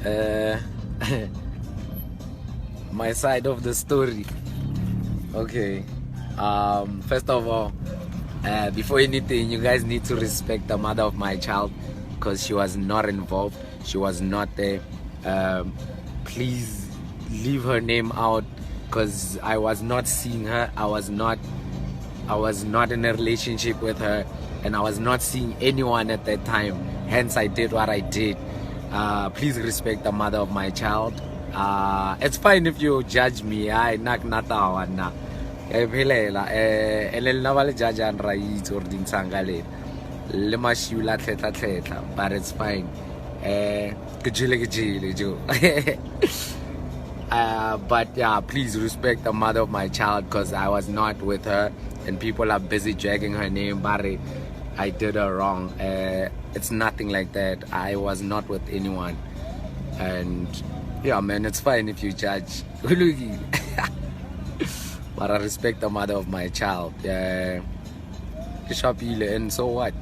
Uh, my side of the story. Okay. First of all, before anything, you guys need to respect the mother of my child because she was not involved. She was not there. Please leave her name out because I was not seeing her. I was not in a relationship with her, and I was not seeing anyone at that time. Hence, I did what I did. Please respect the mother of my child. It's fine if you judge me. I nak natawana. Phelela elelna ba le judge ra itse or dintsanga le mashula tletla, but it's fine. Ke jile jo. But yeah, please respect the mother of my child because I was not with her and people are busy dragging her name, but I did her wrong. It's nothing like that. I was not with anyone, and yeah, man, it's fine if you judge. But I respect the mother of my child. And so what?